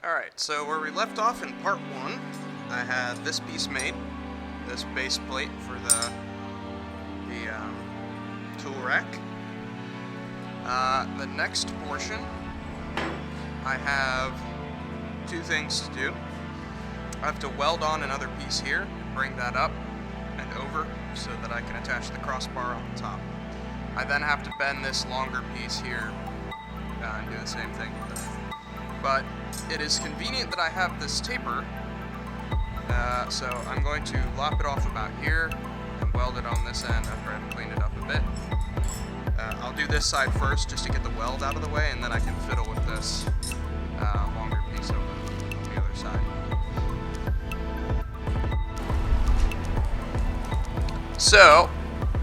Alright, so where we left off in part 1, I had this piece made, this base plate for the tool rack. The next portion, I have two things to do. I have to weld on another piece here, bring that up and over so that I can attach the crossbar on the top. I then have to bend this longer piece here and do the same thing with it. But it is convenient that I have this taper, so I'm going to lop it off about here and weld it on this end after I've cleaned it up a bit. I'll do this side first just to get the weld out of the way, and then I can fiddle with this longer piece over on the other side. So,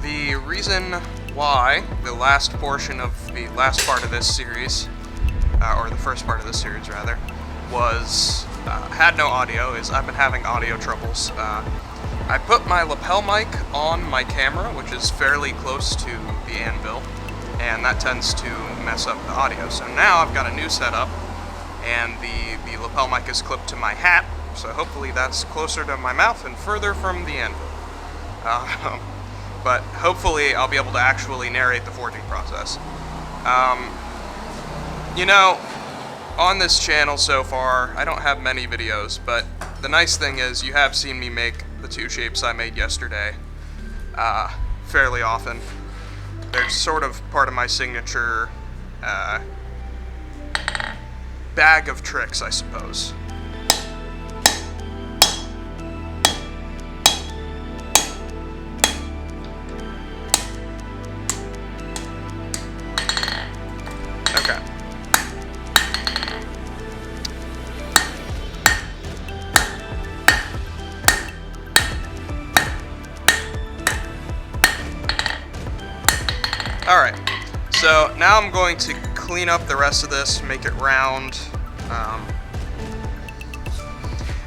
the reason why the last portion of the last part of this series, or the first part of this series rather, was had no audio is I've been having audio troubles. I put my lapel mic on my camera, which is fairly close to the anvil, and that tends to mess up the audio. So now I've got a new setup, and the lapel mic is clipped to my hat, so hopefully that's closer to my mouth and further from the anvil. But hopefully I'll be able to actually narrate the forging process. You know, on this channel so far, I don't have many videos, but the nice thing is you have seen me make the two shapes I made yesterday fairly often. They're sort of part of my signature bag of tricks, I suppose. Okay. Alright, so now I'm going to clean up the rest of this, make it round,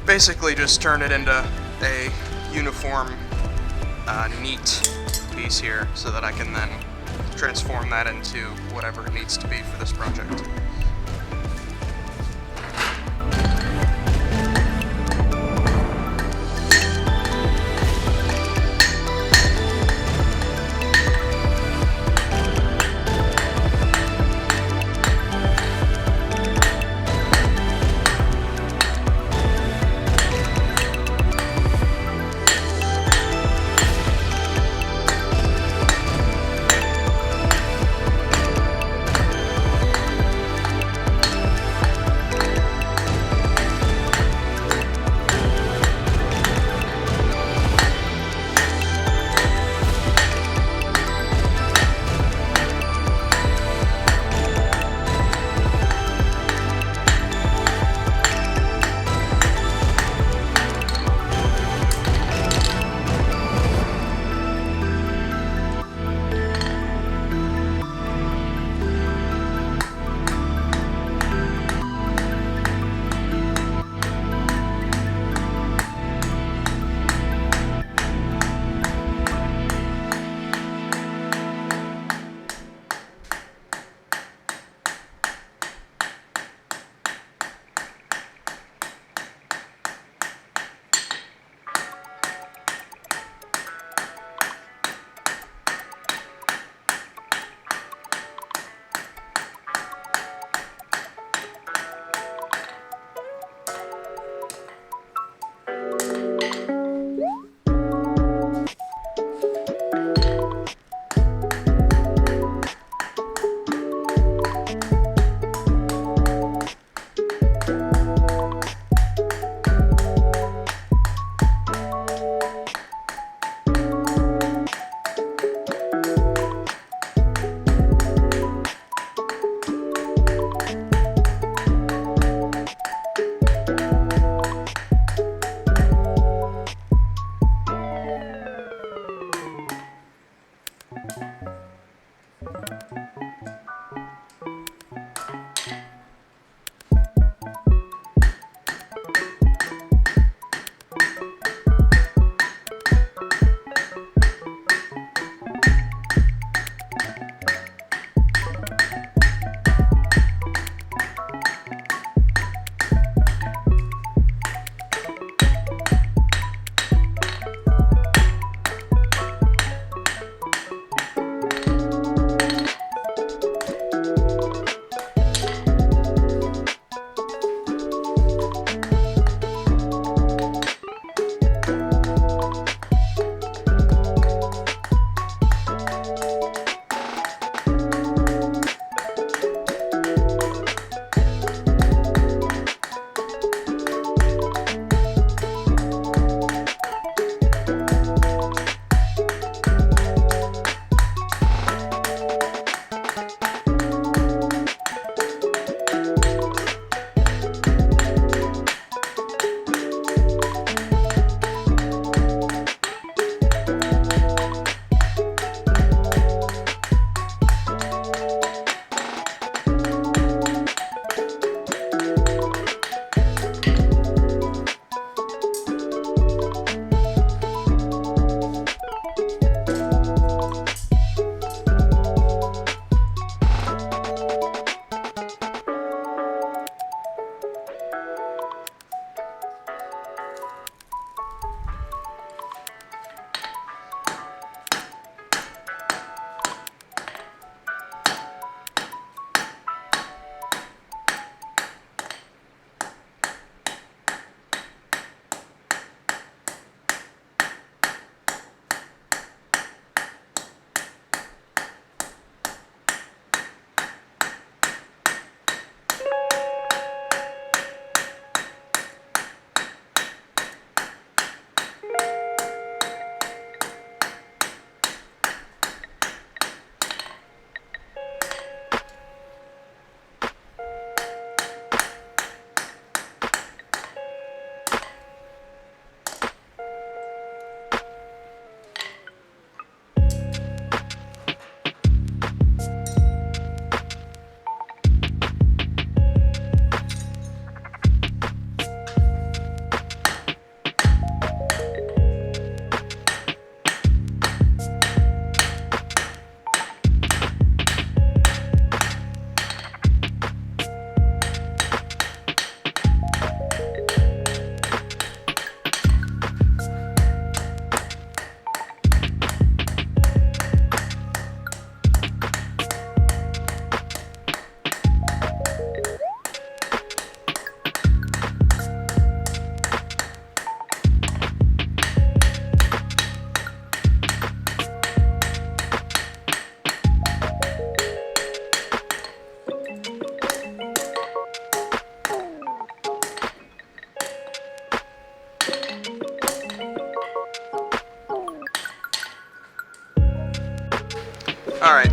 basically just turn it into a uniform, neat piece here so that I can then transform that into whatever it needs to be for this project.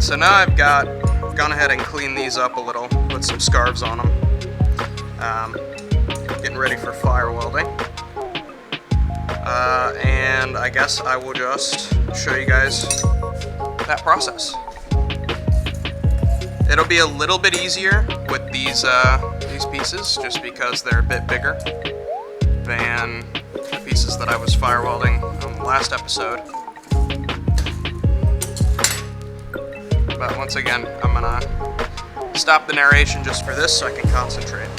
so now I've gone ahead and cleaned these up a little, put some scarves on them. Getting ready for fire welding. And I guess I will just show you guys that process. It'll be a little bit easier with these pieces, just because they're a bit bigger than the pieces that I was fire welding on the last episode. But once again, I'm gonna stop the narration just for this so I can concentrate.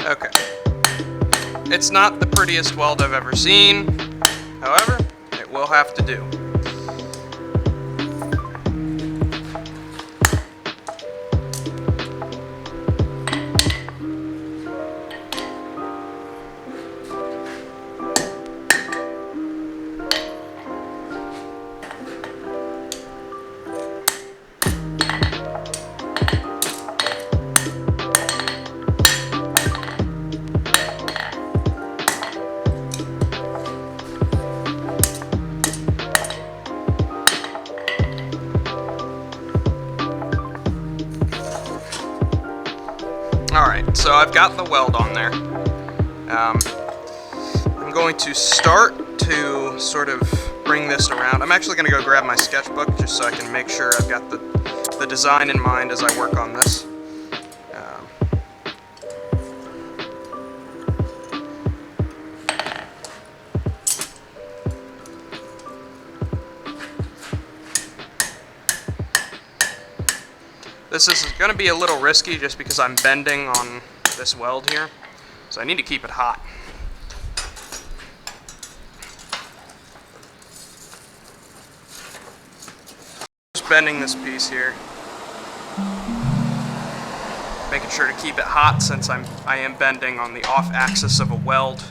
Okay. It's not the prettiest weld I've ever seen, however, it will have to do. Alright, so I've got the weld on there. I'm going to start to sort of bring this around. I'm actually going to go grab my sketchbook just so I can make sure I've got the design in mind as I work on this. This is going to be a little risky just because I'm bending on this weld here, so I need to keep it hot. Just bending this piece here, making sure to keep it hot since I am bending on the off axis of a weld.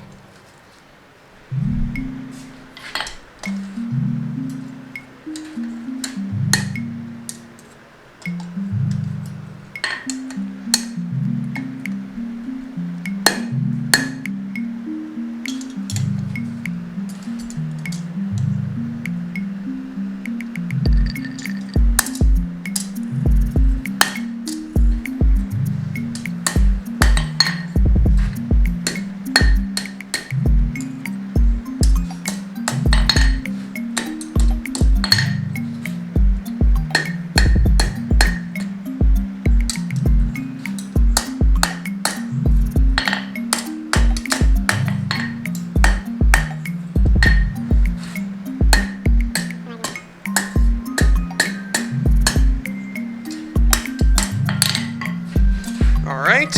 Alright,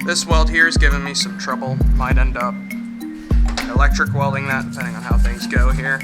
this weld here is giving me some trouble. Might end up electric welding that depending on how things go here.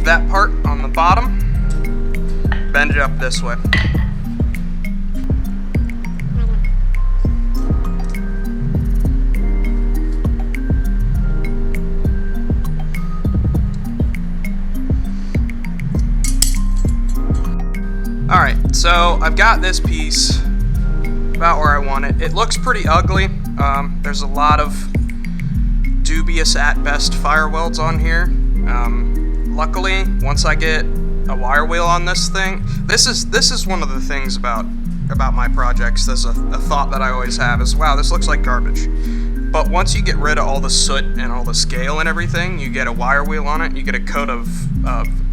that part on the bottom, bend it up this way. Alright, so I've got this piece about where I want it. It looks pretty ugly. There's a lot of dubious at best fire welds on here. Luckily, once I get a wire wheel on this thing, this is one of the things about my projects. There's a thought that I always have is, wow, this looks like garbage. But once you get rid of all the soot and all the scale and everything, you get a wire wheel on it, you get a coat of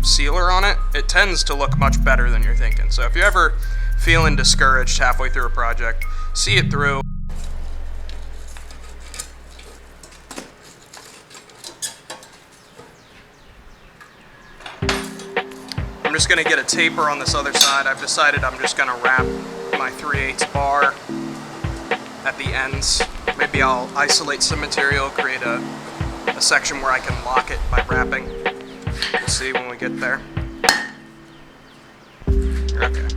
sealer on it, it tends to look much better than you're thinking. So if you're ever feeling discouraged halfway through a project, see it through. I'm just going to get a taper on this other side. I've decided I'm just going to wrap my 3/8 bar at the ends. Maybe I'll isolate some material, create a section where I can lock it by wrapping. We'll see when we get there. Okay.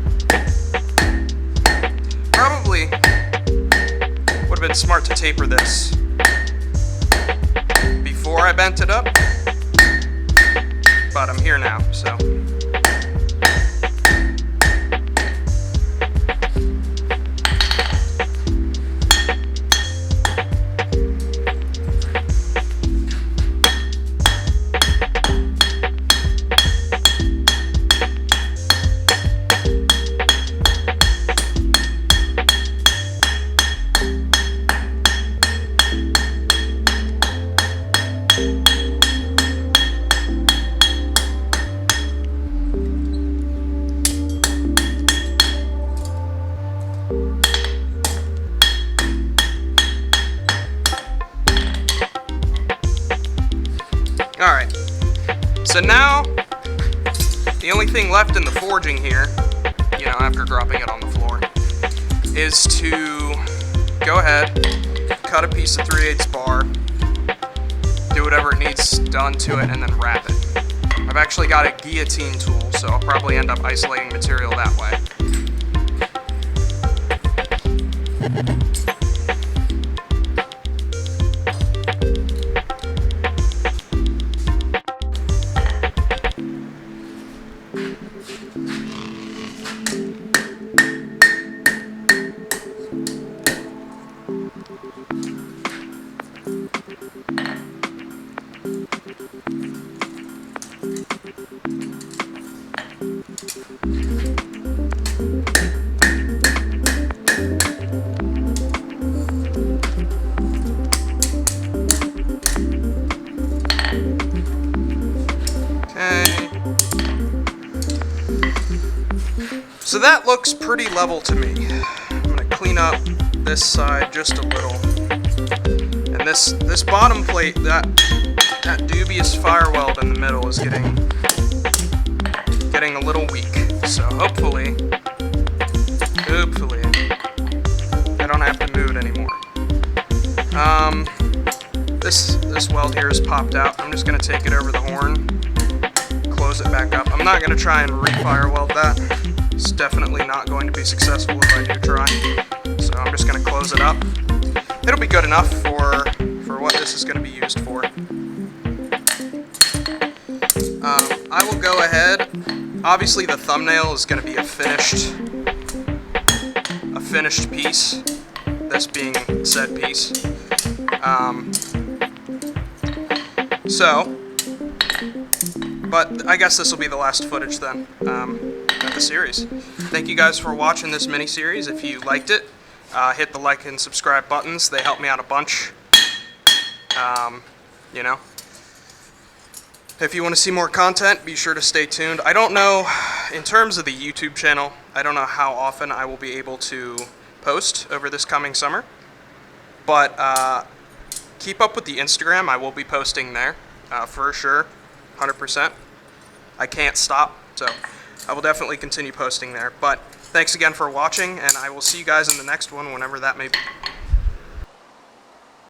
Probably would have been smart to taper this before I bent it up, but I'm here now, so. Alright, so now the only thing left in the forging here, you know, after dropping it on the floor, is to go ahead, cut a piece of 3/8 bar, do whatever it needs done to it, and then wrap it. I've actually got a guillotine tool, so I'll probably end up isolating material that way. So that looks pretty level to me. I'm going to clean up this side just a little. And this bottom plate, that dubious fire weld in the middle is getting a little weak. So hopefully I don't have to move it anymore. This weld here is popped out. I'm just going to take it over the horn, close it back up. I'm not going to try and re-fire weld that. It's definitely not going to be successful if I do try. So I'm just going to close it up. It'll be good enough for what this is going to be used for. I will go ahead. Obviously the thumbnail is going to be a finished piece, this being said piece. But I guess this will be the last footage then of the series. Thank you guys for watching this mini-series. If you liked it, hit the like and subscribe buttons. They help me out a bunch. You know. If you want to see more content, be sure to stay tuned. I don't know, in terms of the YouTube channel, I don't know how often I will be able to post over this coming summer. But keep up with the Instagram. I will be posting there for sure, 100%. I can't stop, so I will definitely continue posting there. But thanks again for watching, and I will see you guys in the next one, whenever that may be.